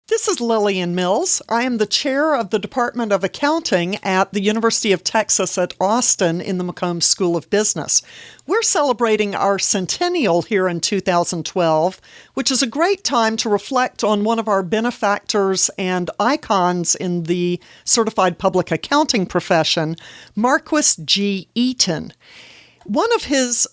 This is Lillian Mills. I am the chair of the Department of Accounting at the University of Texas at Austin in the McCombs School of Business. We're celebrating our centennial here in 2012, which is a great time to reflect on one of our benefactors and icons in the certified public accounting profession, Marquis G. Eaton. One of his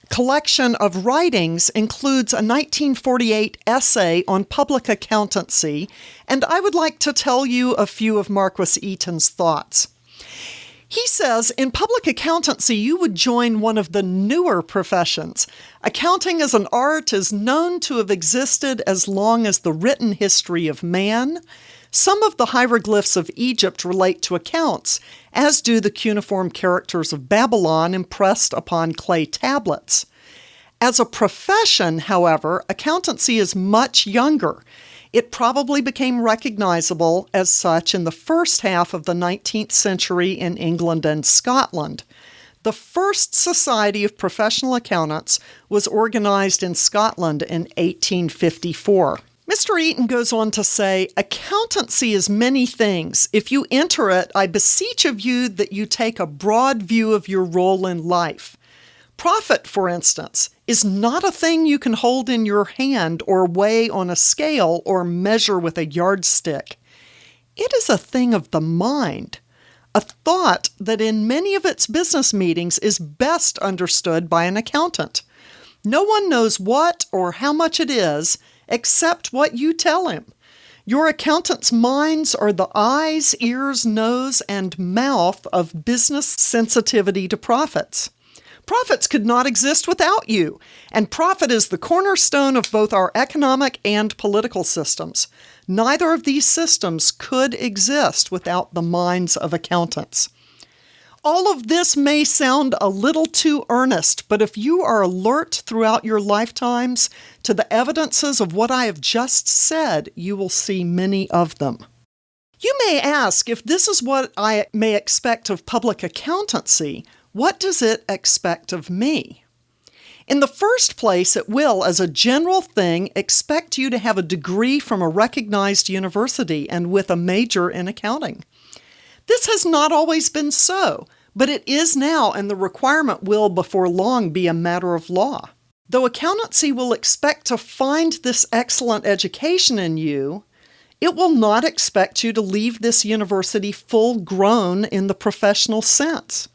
collection of writings includes a 1948 essay on public accountancy, and I would like to tell you a few of Marquis Eaton's thoughts. He says, in public accountancy, you would join one of the newer professions. Accounting as an art is known to have existed as long as the written history of man. Some of the hieroglyphs of Egypt relate to accounts, as do the cuneiform characters of Babylon impressed upon clay tablets. As a profession, however, accountancy is much younger. It probably became recognizable as such in the first half of the 19th century in England and Scotland. The first Society of Professional Accountants was organized in Scotland in 1854. Mr. Eaton goes on to say, accountancy is many things. If you enter it, I beseech of you that you take a broad view of your role in life. Profit, for instance, is not a thing you can hold in your hand or weigh on a scale or measure with a yardstick. It is a thing of the mind, a thought that in many of its business meetings is best understood by an accountant. No one knows what or how much it is, except what you tell him. Your accountant's minds are the eyes, ears, nose, and mouth of business sensitivity to profits. Profits could not exist without you, and profit is the cornerstone of both our economic and political systems. Neither of these systems could exist without the minds of accountants. All of this may sound a little too earnest, but if you are alert throughout your lifetimes to the evidences of what I have just said, you will see many of them. You may ask, if this is what I may expect of public accountancy, what does it expect of me? In the first place, it will, as a general thing, expect you to have a degree from a recognized university and with a major in accounting. This has not always been so, but it is now, and the requirement will before long be a matter of law. Though accountancy will expect to find this excellent education in you, it will not expect you to leave this university full-grown in the professional sense.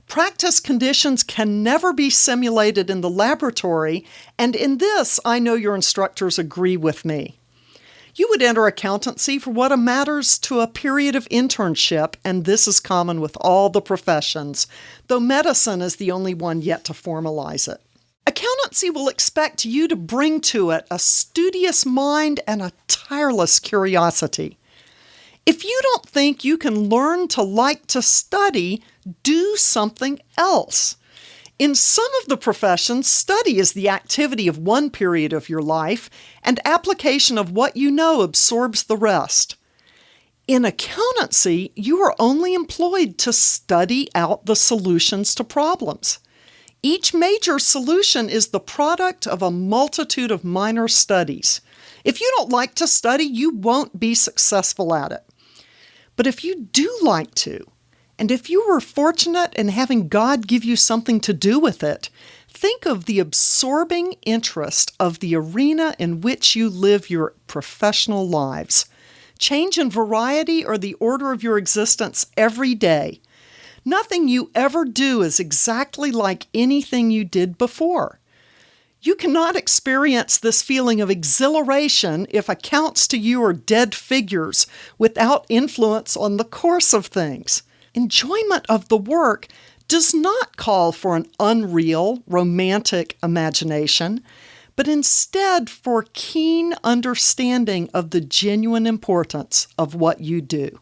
Practice conditions can never be simulated in the laboratory, and in this, I know your instructors agree with me. You would enter accountancy for what matters to a period of internship, and this is common with all the professions, though medicine is the only one yet to formalize it. Accountancy will expect you to bring to it a studious mind and a tireless curiosity. If you don't think you can learn to like to study, do something else. In some of the professions, study is the activity of one period of your life, and application of what you know absorbs the rest. In accountancy, you are only employed to study out the solutions to problems. Each major solution is the product of a multitude of minor studies. If you don't like to study, you won't be successful at it. But if you do like to, and if you were fortunate in having God give you something to do with it, think of the absorbing interest of the arena in which you live your professional lives. Change in variety or the order of your existence every day. Nothing you ever do is exactly like anything you did before. You cannot experience this feeling of exhilaration if accounts to you are dead figures without influence on the course of things. Enjoyment of the work does not call for an unreal, romantic imagination, but instead for keen understanding of the genuine importance of what you do.